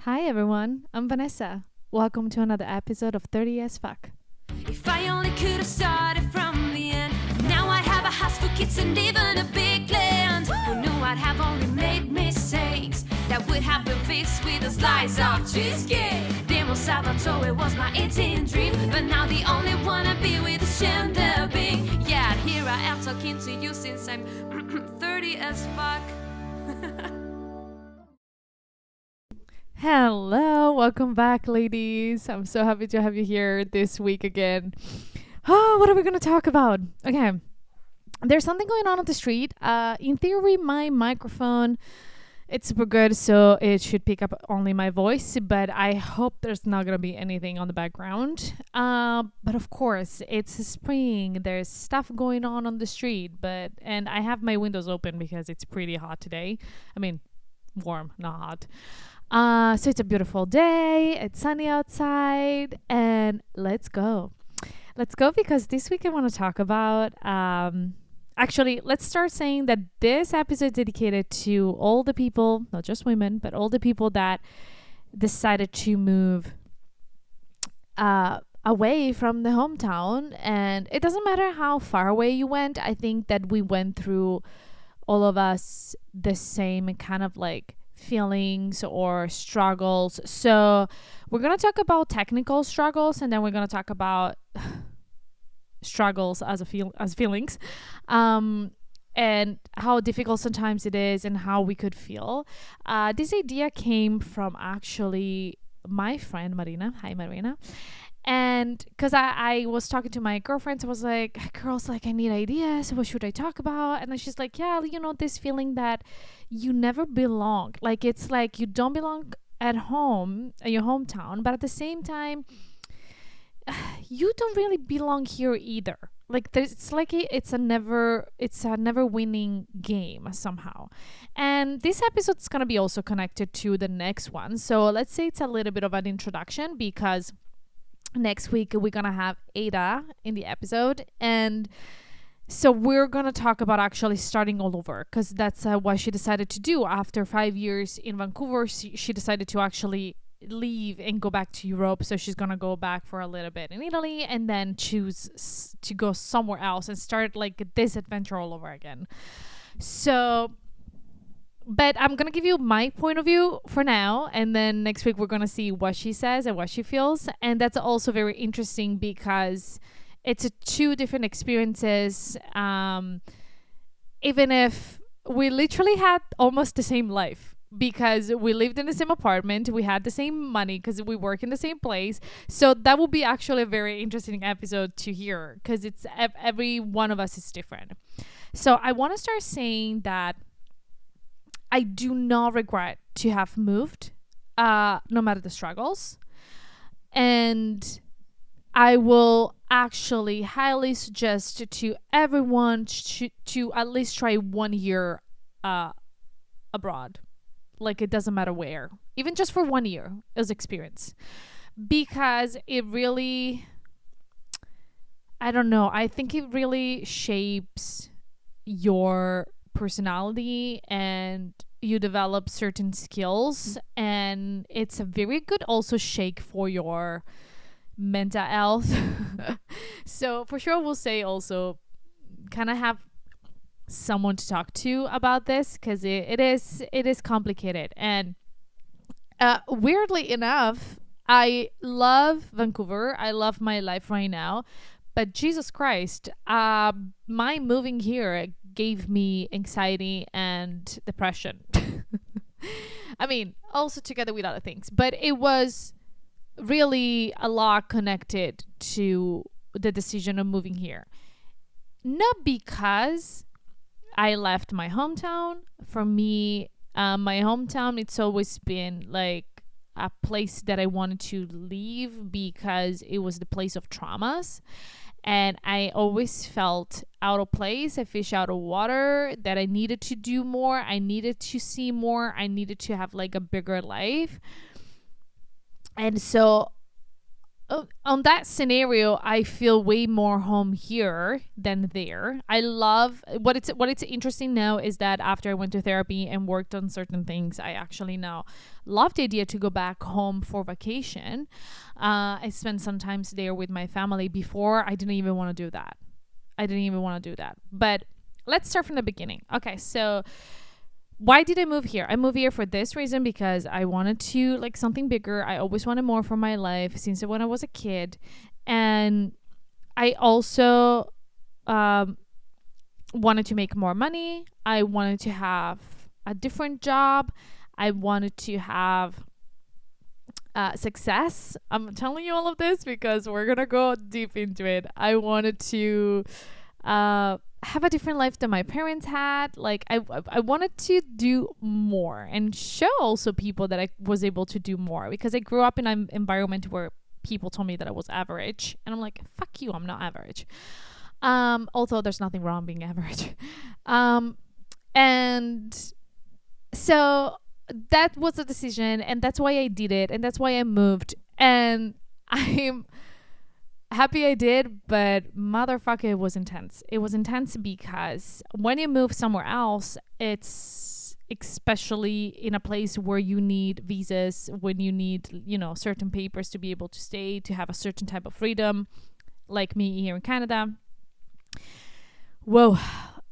Hi everyone, I'm Vanessa. Welcome to another episode of 30 as Fuck. If I only could have started from the end. Now I have a house for kids and even a big land. Who knew I'd have only made mistakes that would have been fixed with a slice of cheesecake. Demo Salvatore was my 18 dream, but now the only one I be with is Chandler Bing. Yeah, here I am talking to you since I'm 30 as fuck. Hello, welcome back, ladies. I'm so happy to have you here this week again. Oh, what are we going to talk about? Okay, there's something going on the street. In theory, my microphone, it's super good, so it should pick up only my voice, but I hope there's not going to be anything on the background. But of course, it's spring. There's stuff going on the street, and I have my windows open because it's pretty hot today. I mean, warm, not hot. So it's a beautiful day, it's sunny outside, and let's go. Let's go because this week I want to talk about, actually, let's start saying that this episode is dedicated to all the people, not just women, but all the people that decided to move away from the hometown. And it doesn't matter how far away you went. I think that we went through, all of us, the same kind of like feelings or struggles. So we're going to talk about technical struggles, and then we're going to talk about struggles as feelings, and how difficult sometimes it is and how we could feel. This idea came from actually my friend Marina. Hi Marina. And because I was talking to my girlfriends, I was like, girls, like, I need ideas. What should I talk about? And then she's like, yeah, this feeling that you never belong. Like, it's like you don't belong at home, in your hometown, but at the same time, you don't really belong here either. Like, it's a never winning game somehow. And this episode is gonna be also connected to the next one. So let's say it's a little bit of an introduction, because next week we're gonna have Ada in the episode, and so we're gonna talk about actually starting all over, because that's what she decided to do after 5 years in Vancouver. She decided to actually leave and go back to Europe. So she's gonna go back for a little bit in Italy and then choose to go somewhere else and start like this adventure all over again. So, but I'm going to give you my point of view for now. And then next week, we're going to see what she says and what she feels. And that's also very interesting because it's two different experiences. Even if we literally had almost the same life, because we lived in the same apartment, we had the same money because we work in the same place. So that will be actually a very interesting episode to hear, because it's every one of us is different. So I want to start saying that I do not regret to have moved, no matter the struggles. And I will actually highly suggest to everyone to at least try 1 year abroad. Like, it doesn't matter where. Even just for 1 year as experience. Because it really, I don't know, I think it really shapes your personality, and you develop certain skills, and it's a very good also shake for your mental health. So for sure we'll say also kind of have someone to talk to about this, because it is complicated. And weirdly enough, I love Vancouver, I love my life right now, but Jesus Christ, my moving here gave me anxiety and depression. I mean, also together with other things, but it was really a lot connected to the decision of moving here. Not because I left my hometown. For me, my hometown, it's always been like a place that I wanted to leave because it was the place of traumas. And I always felt out of place, a fish out of water, that I needed to do more. I needed to see more. I needed to have like a bigger life. And so on that scenario, I feel way more home here than there. I love what it's interesting now is that after I went to therapy and worked on certain things, I actually now love the idea to go back home for vacation. I spent some times there with my family. Before, I didn't even want to do that. But let's start from the beginning. Okay, so why did I move here? I moved here for this reason because I wanted to like something bigger. I always wanted more for my life since when I was a kid. And I also wanted to make more money. I wanted to have a different job. I wanted to have success. I'm telling you all of this because we're going to go deep into it. I wanted to have a different life than my parents had. Like I wanted to do more and show also people that I was able to do more because I grew up in an environment where people told me that I was average, and I'm like, fuck you, I'm not average. Although there's nothing wrong being average. And so that was a decision, and that's why I did it, and that's why I moved, and I'm happy I did, but motherfucker, it was intense. It was intense because when you move somewhere else, it's especially in a place where you need visas, when you need, certain papers to be able to stay, to have a certain type of freedom, like me here in Canada. Whoa,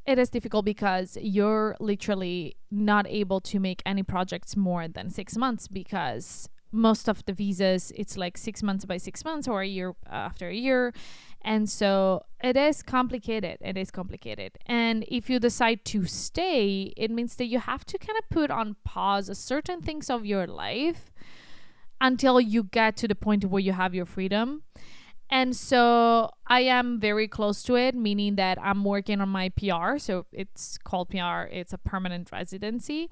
it is difficult because you're literally not able to make any projects more than 6 months because most of the visas it's like 6 months by 6 months or a year after a year, and so it is complicated. And if you decide to stay, it means that you have to kind of put on pause certain things of your life until you get to the point where you have your freedom. And so I am very close to it, meaning that I'm working on my PR. So it's called PR, it's a permanent residency.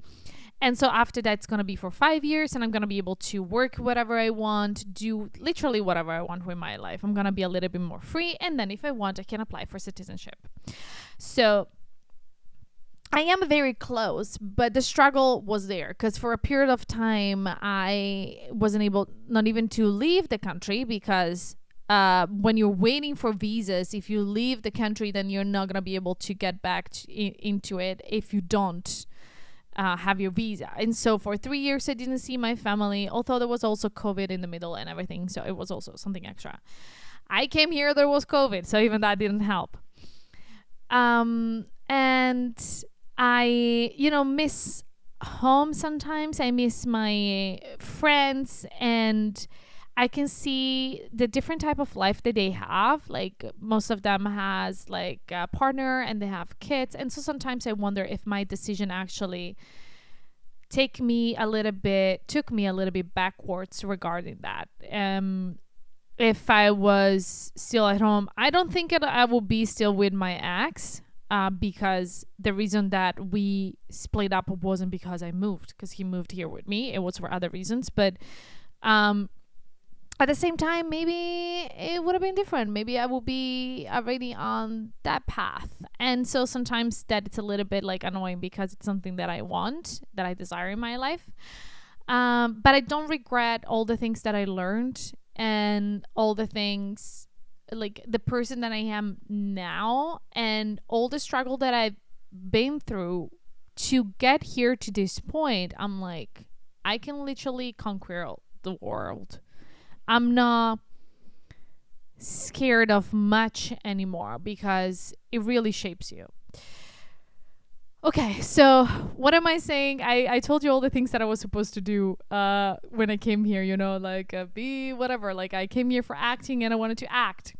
And so after that, it's going to be for 5 years, and I'm going to be able to work whatever I want, do literally whatever I want with my life. I'm going to be a little bit more free. And then if I want, I can apply for citizenship. So I am very close, but the struggle was there because for a period of time, I wasn't able not even to leave the country because when you're waiting for visas, if you leave the country, then you're not going to be able to get back into it if you don't have your visa. And so for 3 years I didn't see my family, although there was also COVID in the middle and everything, so it was also something extra. I came here, there was COVID, so even that didn't help. And I miss home sometimes. I miss my friends, and I can see the different type of life that they have. Like most of them has like a partner and they have kids. And so sometimes I wonder if my decision actually took me a little bit backwards regarding that. If I was still at home, I don't think I will be still with my ex. Because the reason that we split up wasn't because I moved, because he moved here with me. It was for other reasons. But at the same time, maybe it would have been different. Maybe I will be already on that path. And so sometimes that it's a little bit like annoying because it's something that I want, that I desire in my life. But I don't regret all the things that I learned and all the things, like the person that I am now and all the struggle that I've been through to get here to this point. I'm like, I can literally conquer the world. I'm not scared of much anymore because it really shapes you. Okay, so what am I saying? I told you all the things that I was supposed to do when I came here, like be whatever. Like I came here for acting and I wanted to act.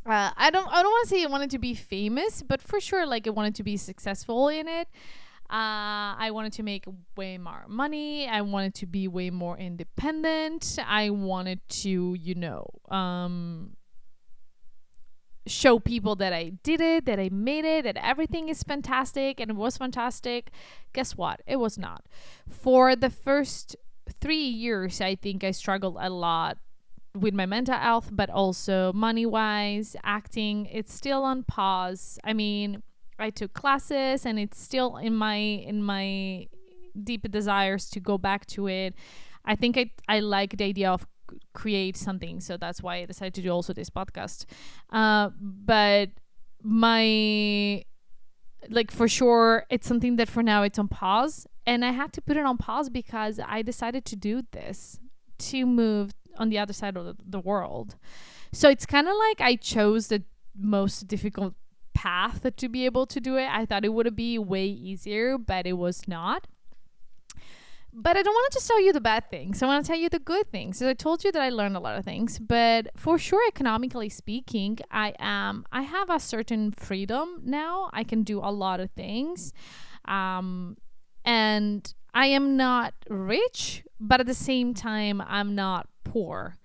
I don't want to say I wanted to be famous, but for sure, like I wanted to be successful in it. I wanted to make way more money. I wanted to be way more independent. I wanted to, show people that I did it, that I made it, that everything is fantastic, and it was fantastic. Guess what? It was not. For the first 3 years, I think I struggled a lot with my mental health, but also money-wise, acting. It's still on pause. I mean, I took classes and it's still in my deep desires to go back to it. I think I like the idea of create something. So that's why I decided to do also this podcast. But my, like, for sure, it's something that for now it's on pause. And I had to put it on pause because I decided to do this, to move on the other side of the world. So it's kind of like I chose the most difficult path to be able to do it. I thought it would be way easier, but it was not. But I don't want to just tell you the bad things. I want to tell you the good things. So I told you that I learned a lot of things, but for sure, economically speaking, I have a certain freedom now. I can do a lot of things, and I am not rich, but at the same time, I'm not poor.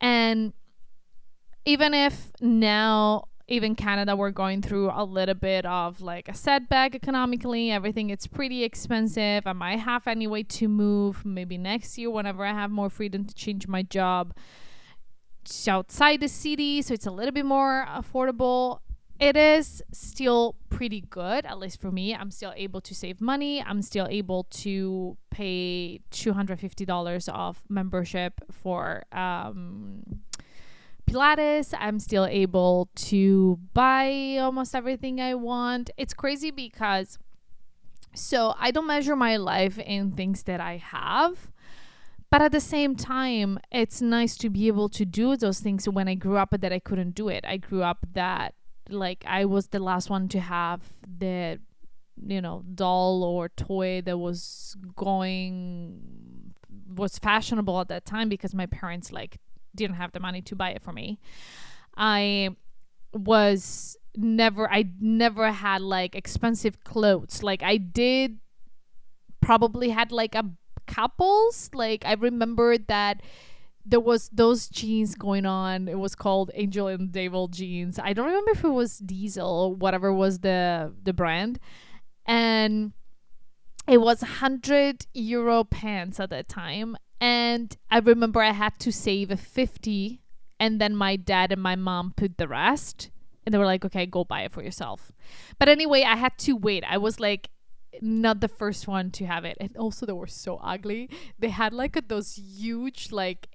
And even if now, even Canada, we're going through a little bit of like a setback economically, everything it's pretty expensive. I might have anyway to move maybe next year whenever I have more freedom to change my job outside the city, so it's a little bit more affordable. It is still pretty good, at least for me. I'm still able to save money. I'm still able to pay $250 of membership for Pilates. I'm still able to buy almost everything I want. It's crazy because, so I don't measure my life in things that I have, but at the same time, it's nice to be able to do those things. When I grew up that I couldn't do it. I grew up that, like, I was the last one to have the, doll or toy that was fashionable at that time, because my parents didn't have the money to buy it for me. I never had expensive clothes. I did probably had a couples. I remember that there was those jeans going on. It was called Angel and Devil jeans. I don't remember if it was Diesel or whatever was the brand. And it was €100 pants at that time. And I remember I had to save 50, and then my dad and my mom put the rest, and they were like, okay, go buy it for yourself. But anyway, I had to wait. I was not the first one to have it. And also they were so ugly. They had those huge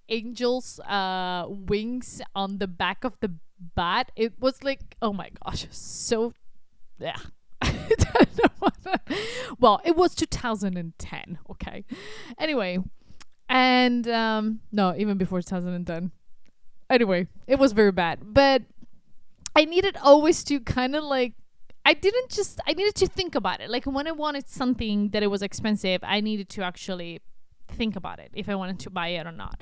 angels wings on the back of the butt. It was oh my gosh, so yeah. I don't know well, it was 2010, okay. Anyway, and no, even before 2010. Anyway, it was very bad, but I needed always to kind of I needed to think about it. When I wanted something that it was expensive, I needed to actually think about it, if I wanted to buy it or not.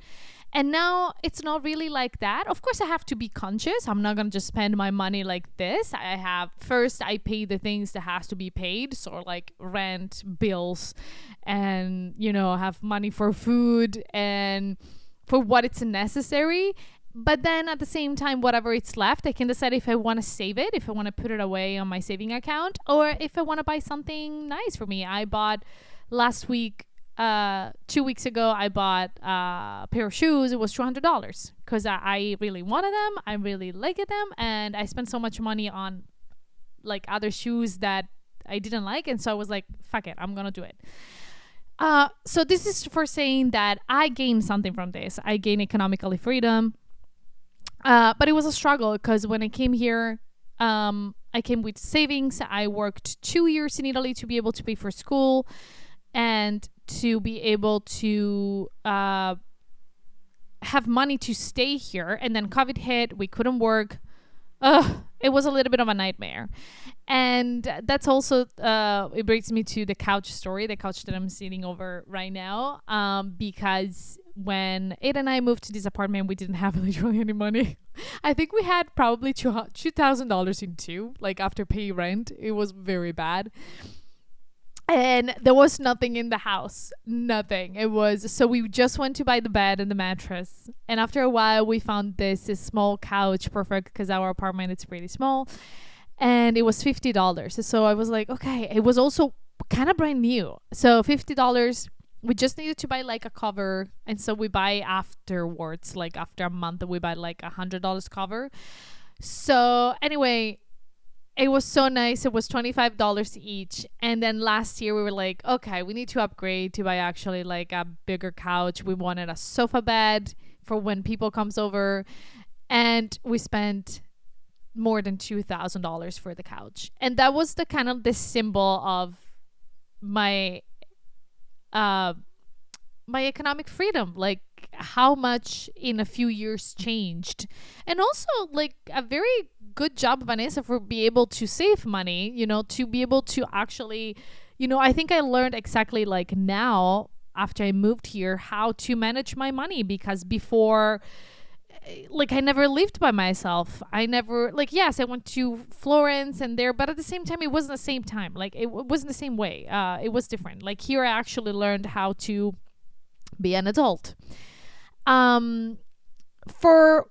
And now it's not really like that. Of course, I have to be conscious. I'm not going to just spend my money like this. I pay the things that has to be paid. So rent, bills, and, have money for food and for what it's necessary. But then at the same time, whatever it's left, I can decide if I want to save it, if I want to put it away on my saving account, or if I want to buy something nice for me. I bought last week, 2 weeks ago, I bought a pair of shoes. It was $200 because I really wanted them. I really liked them, and I spent so much money on other shoes that I didn't like, and so I was like, fuck it, I'm gonna do it. So this is for saying that I gained something from this. I gained economically freedom, but it was a struggle because when I came here, I came with savings. I worked 2 years in Italy to be able to pay for school and to be able to have money to stay here. And then COVID hit. We couldn't work. It was a little bit of a nightmare. And that's also, it brings me to the couch story, the couch that I'm sitting over right now. Because when Ada and I moved to this apartment, we didn't have literally any money. I think we had probably $2,000 in two, after paying rent. It was very bad. And there was nothing in the house. Nothing. So we just went to buy the bed and the mattress. And after a while, we found this small couch, perfect, because our apartment is pretty small. And it was $50. So I was like, okay. It was also kind of brand new. So $50. We just needed to buy a cover. And so we buy afterwards, after a month, we buy $100 cover. So anyway, It was so nice. It was $25 each. And then last year we were like, okay, we need to upgrade to buy actually like a bigger couch. We wanted a sofa bed for when people comes over. And we spent more than $2,000 for the couch. And that was the kind of the symbol of my uh my economic freedom, like how much in a few years changed. And also like a very good job, Vanessa, for be able to save money, to be able to actually, I think I learned exactly like now after I moved here how to manage my money, because before, like, I never lived by myself. I never, like, yes, I went to Florence and there, but at the same time it wasn't the same time. Like it wasn't the same way. It was different. Like here I actually learned how to be an adult. um for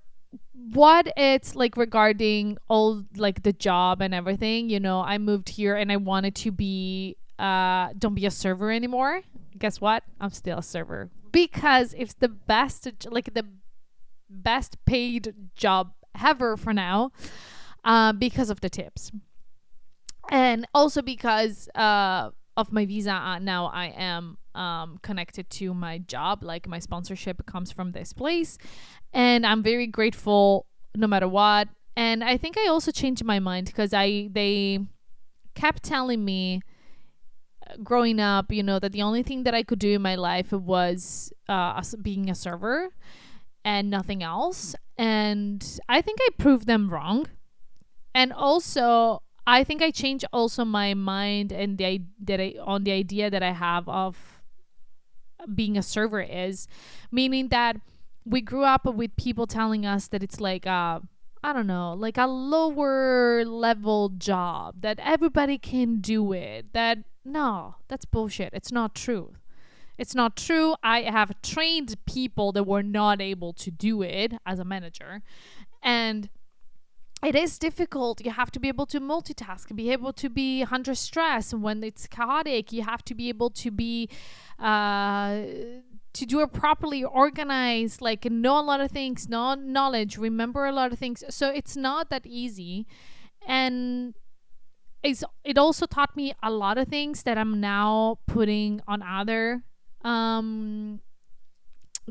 what it's like regarding all like the job and everything, I moved here and I wanted to be don't be a server anymore. Guess what? I'm still a server because it's the best, like the best paid job ever for now, because of the tips, and also because of my visa. Now I am connected to my job, like my sponsorship comes from this place, and I'm very grateful no matter what. And I think I also changed my mind because they kept telling me growing up, that the only thing that I could do in my life was being a server and nothing else. And I think I proved them wrong. And also I think I changed also my mind and on the idea that I have of being a server is, meaning that we grew up with people telling us that it's like I don't know, like a lower level job, that everybody can do it. That no, that's bullshit. It's not true. It's not true. I have trained people that were not able to do it as a manager. And it is difficult. You have to be able to multitask, be able to be under stress when it's chaotic. You have to be able to be to do it properly, organized, like know a lot of things, know knowledge, remember a lot of things. So it's not that easy. And it also taught me a lot of things that I'm now putting on other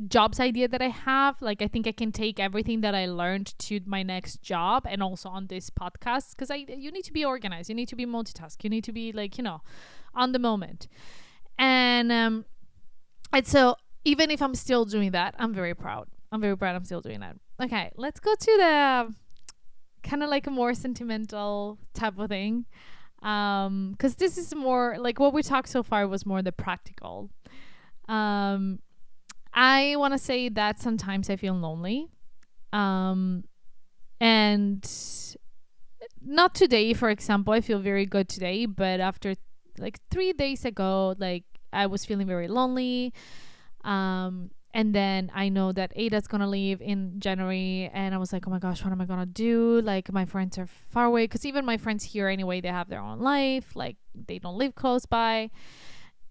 jobs idea that I have. Like I think I can take everything that I learned to my next job and also on this podcast, because you need to be organized, you need to be multitask, you need to be like, on the moment. And so even if I'm still doing that, I'm very proud. I'm still doing that. Okay, let's go to the kind of like a more sentimental type of thing, because this is more like what we talked so far was more the practical. I want to say that sometimes I feel lonely. And not today, for example. I feel very good today, but after like 3 days ago, like I was feeling very lonely. And then I know that Ada's gonna leave in January, and I was like, oh my gosh, what am I gonna do? Like my friends are far away, because even my friends here anyway, they have their own life, like they don't live close by.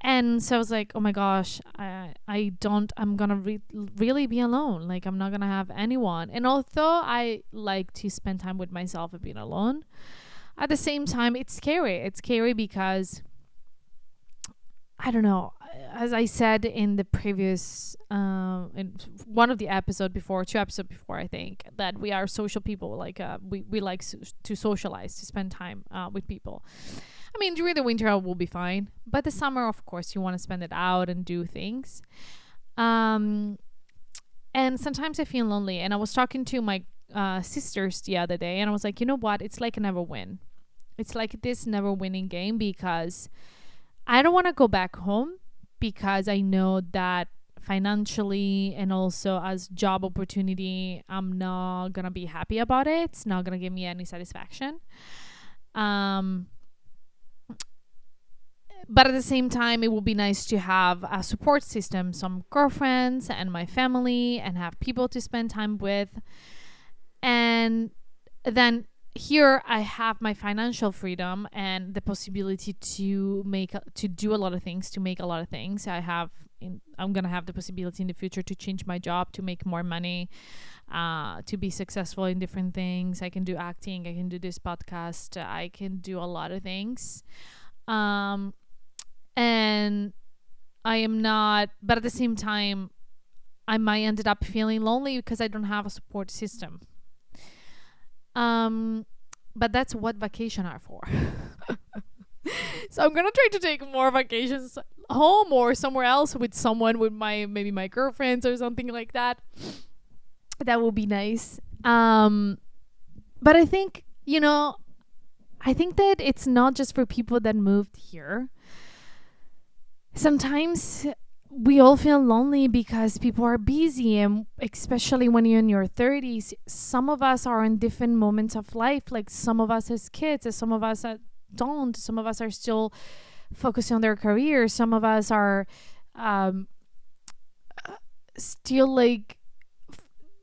And so I was like, oh my gosh, I'm gonna really be alone. Like I'm not gonna have anyone. And although I like to spend time with myself and being alone, at the same time it's scary. It's scary because I don't know, as I said in the previous in one of the episode before, 2 episodes before, I think, that we are social people. Like we like to socialize, to spend time with people. I mean, during the winter, I will be fine. But the summer, of course, you want to spend it out and do things. And sometimes I feel lonely. And I was talking to my sisters the other day, and I was like, you know what? It's like a never win. It's like this never winning game, because I don't want to go back home, because I know that financially and also as job opportunity, I'm not going to be happy about it. It's not going to give me any satisfaction. But at the same time, it would be nice to have a support system, some girlfriends and my family, and have people to spend time with. And then here I have my financial freedom and the possibility to to do a lot of things, to make a lot of things. I'm gonna have the possibility in the future to change my job, to make more money, to be successful in different things. I can do acting, I can do this podcast, I can do a lot of things. Um, and I am not, but at the same time, I might ended up feeling lonely because I don't have a support system. Um, but that's what vacation are for. So I'm gonna try to take more vacations home or somewhere else with someone, with my maybe my girlfriends or something like that. That would be nice. But I think, I think that it's not just for people that moved here. Sometimes we all feel lonely because people are busy, and especially when you're in your 30s, some of us are in different moments of life. Like some of us as kids, and some of us don't. Some of us are still focusing on their careers. Some of us are um, still like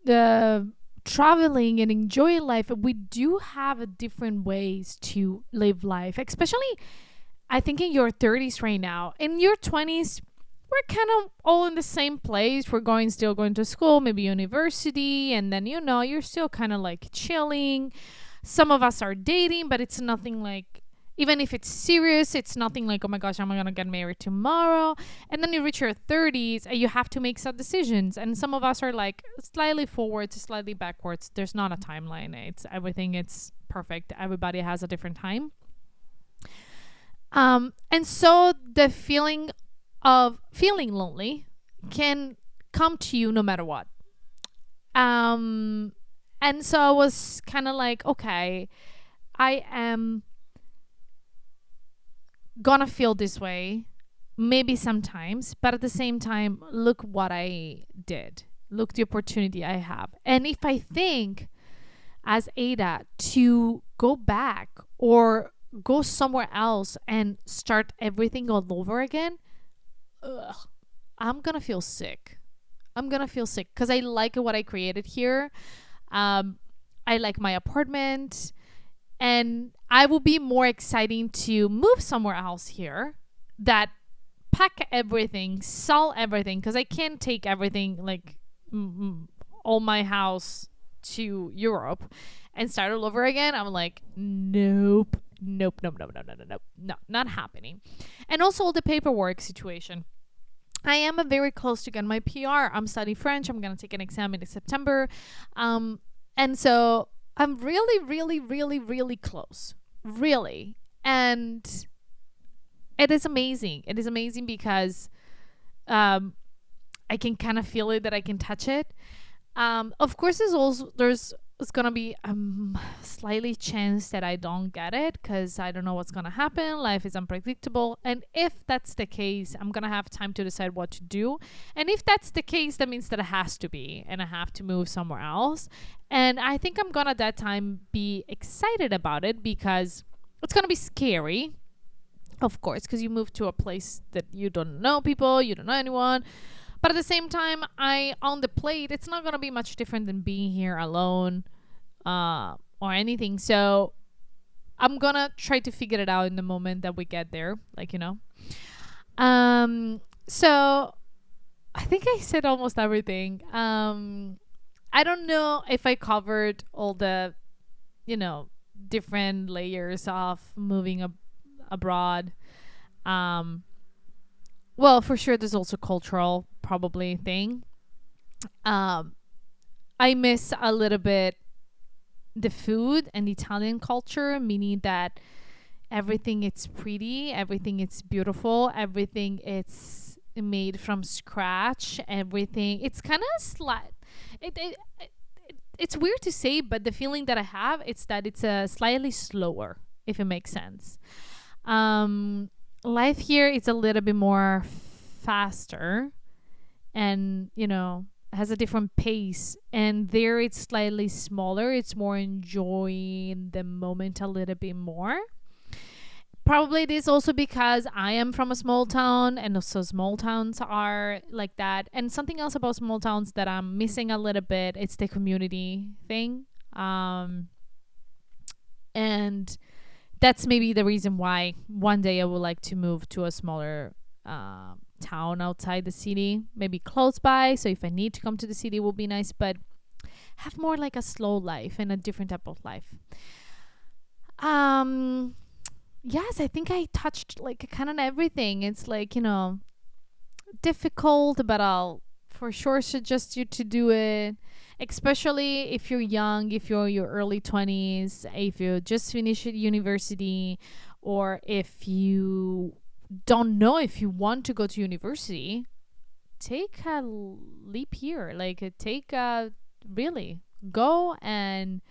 the traveling and enjoying life. We do have different ways to live life, especially I think in your 30s right now. In your 20s, we're kind of all in the same place. We're still going to school, maybe university, and then you're still kind of like chilling. Some of us are dating, but it's nothing like, even if it's serious, it's nothing like, oh my gosh, I'm gonna get married tomorrow. And then you reach your 30s and you have to make some decisions. And some of us are like slightly forwards, slightly backwards. There's not a timeline. It's everything. It's perfect. Everybody has a different time. And so the feeling of feeling lonely can come to you no matter what. And so I was kind of like, okay, I am gonna feel this way maybe sometimes, but at the same time, look what I did. Look the opportunity I have. And if I think as Ada to go back or go somewhere else and start everything all over again, ugh, I'm gonna feel sick. I'm gonna feel sick because I like what I created here. I like my apartment, and I will be more exciting to move somewhere else here that pack everything, sell everything, because I can't take everything like all my house to Europe and start all over again. I'm like, nope, nope, nope, nope, nope, nope, nope, nope, no, not happening. And also the paperwork situation. I am very close to get my PR. I'm studying French. I'm gonna take an exam in September, and so I'm really, really, really, really close, really, and it is amazing. It is amazing because I can kind of feel it, that I can touch it. Of course, there's gonna be slightly chance that I don't get it because I don't know what's gonna happen. Life is unpredictable, and if that's the case, I'm gonna have time to decide what to do. And if that's the case, that means that it has to be, and I have to move somewhere else. And I think I'm gonna at that time be excited about it because it's gonna be scary, of course, because you move to a place that you don't know people, you don't know anyone. But at the same time, on the plate, it's not gonna be much different than being here alone, or anything. So I'm gonna try to figure it out in the moment that we get there, So I think I said almost everything. I don't know if I covered all the, different layers of moving abroad. Well, for sure, there's also cultural probably thing. I miss a little bit the food and the Italian culture, meaning that everything is pretty, everything is beautiful, everything it's made from scratch, everything. It's kind of it's weird to say, but the feeling that I have it's that it's slightly slower, if it makes sense. Life here is a little bit more faster, and has a different pace, and there it's slightly smaller. It's more enjoying the moment a little bit more. Probably it is also because I am from a small town, and also small towns are like that. And something else about small towns that I'm missing a little bit, it's the community thing. And that's maybe the reason why one day I would like to move to a smaller town outside the city, maybe close by. So if I need to come to the city, it will be nice, but have more like a slow life and a different type of life. Um, yes, I think I touched like kind of everything. It's like, difficult, but I'll for sure suggest you to do it, especially if you're young, if you're in your early 20s, if you just finished university, or if you don't know if you want to go to university. Take a leap here, like take a really go and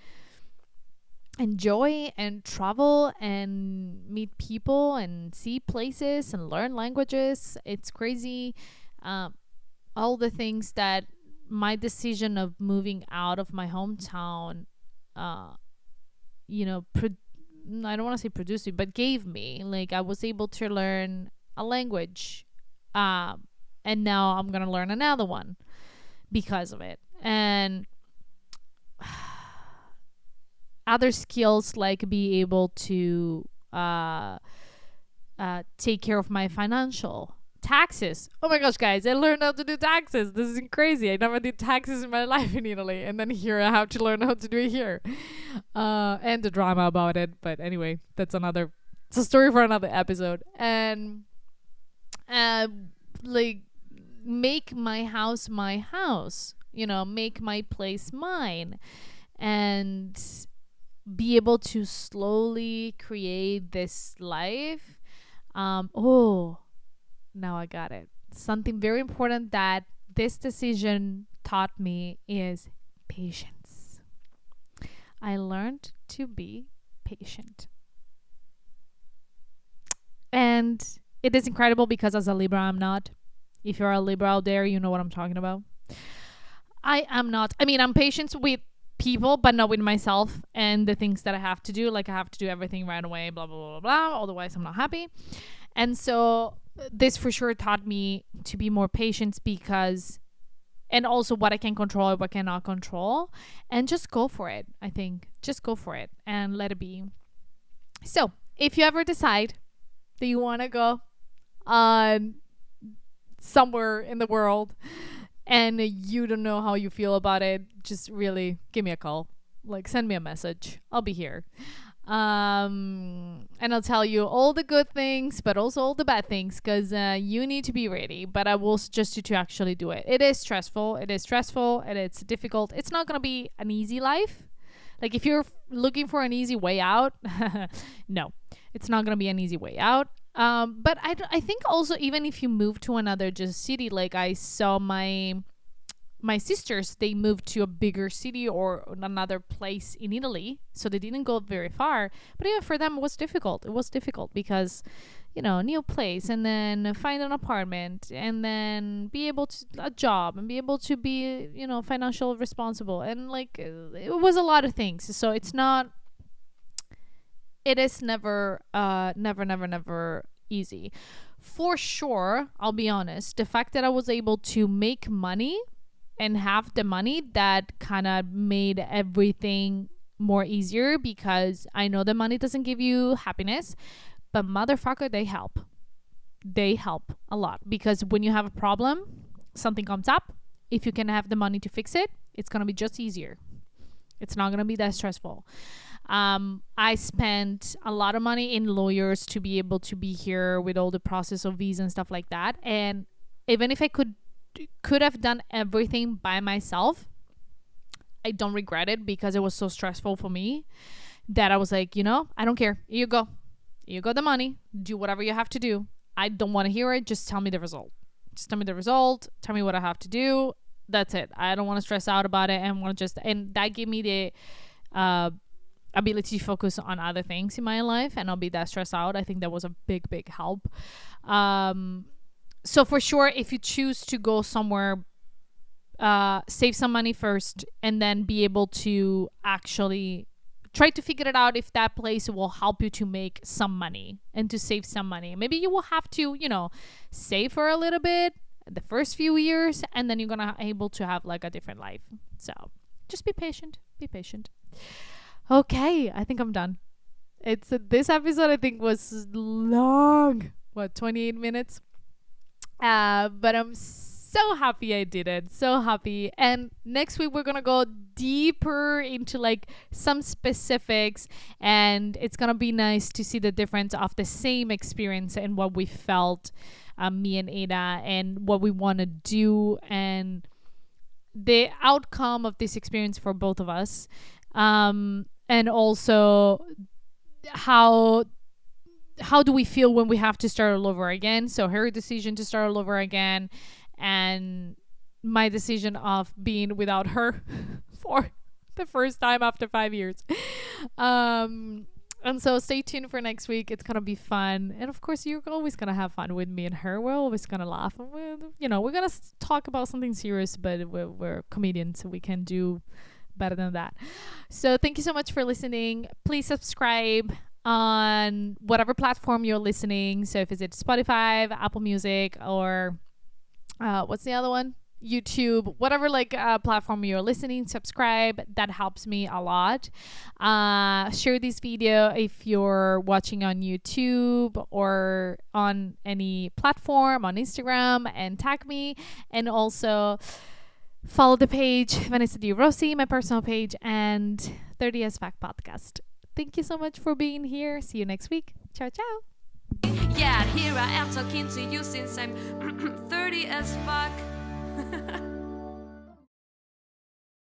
enjoy and travel and meet people and see places and learn languages. It's crazy. Um, all the things that my decision of moving out of my hometown, uh, I don't want to say produced me, but gave me. Like I was able to learn a language, um, and now I'm gonna learn another one because of it. And other skills like be able to take care of my financial taxes. Oh my gosh, guys, I learned how to do taxes. This is crazy. I never did taxes in my life in Italy, and then here I have to learn how to do it here, and the drama about it. But anyway, it's a story for another episode. And uh, like make my house my house, make my place mine, and be able to slowly create this life. Oh, now I got it. Something very important that this decision taught me is patience. I learned to be patient. And it is incredible because as a Libra, I'm not. If you're a Libra out there, you know what I'm talking about. I am not. I mean, I'm patient with people, but not with myself and the things that I have to do. Like I have to do everything right away, blah, blah, blah, blah. Otherwise, I'm not happy. And so this for sure taught me to be more patient because, and also what I can control, what cannot control, and just go for it. I think just go for it and let it be. So if you ever decide that you want to go somewhere in the world and you don't know how you feel about it, just really give me a call. Like send me a message. I'll be here. And I'll tell you all the good things, but also all the bad things, because you need to be ready. But I will suggest you to actually do it. It is stressful. It is stressful and it's difficult. It's not going to be an easy life. Like if you're looking for an easy way out, no, it's not going to be an easy way out. But I think also even if you move to another just city, like I saw my sisters, they moved to a bigger city or another place in Italy, so they didn't go very far. But even for them, it was difficult. It was difficult because, new place, and then find an apartment, and then be able to a job, and be able to be, financial responsible, and like it was a lot of things. So it is never, never easy. For sure, I'll be honest. The fact that I was able to make money and have the money, that kind of made everything more easier, because I know the money doesn't give you happiness, but motherfucker, they help. They help a lot, because when you have a problem, something comes up, if you can have the money to fix it, it's going to be just easier. It's not going to be that stressful. I spent a lot of money in lawyers to be able to be here with all the process of visa and stuff like that. And even if I could have done everything by myself, I don't regret it, because it was so stressful for me that I was like, I don't care. You got the money. Do whatever you have to do. I don't want to hear it. Just tell me the result. Tell me what I have to do. That's it. I don't want to stress out about it, and and that gave me the ability to focus on other things in my life and not be that stressed out. I think that was a big help. So for sure, if you choose to go somewhere, save some money first, and then be able to actually try to figure it out if that place will help you to make some money and to save some money. Maybe you will have to, save for a little bit the first few years, and then you're going to able to have like a different life. So just be patient. Okay, I think I'm done. It's this episode I think was long. What, 28 minutes? But I'm so happy I did it. So happy. And next week we're gonna go deeper into like some specifics, and it's gonna be nice to see the difference of the same experience and what we felt, me and Ada, and what we want to do, and the outcome of this experience for both of us, and also how do we feel when we have to start all over again. So her decision to start all over again, and my decision of being without her for the first time after 5 years. And so stay tuned for next week. It's gonna be fun, and of course you're always gonna have fun with me and her. We're always gonna laugh, and we're gonna talk about something serious, but we're comedians, so we can do better than that. So thank you so much for listening. Please subscribe on whatever platform you're listening. So if it's Spotify, Apple Music, or what's the other one? YouTube, whatever platform you're listening, subscribe. That helps me a lot. Share this video if you're watching on YouTube or on any platform, on Instagram, and tag me. And also follow the page, Vanessa Di Rossi, my personal page, and 30 as Fact Podcast. Thank you so much for being here. See you next week. Ciao, ciao. Yeah, here I am talking to you since I'm 30 as fuck.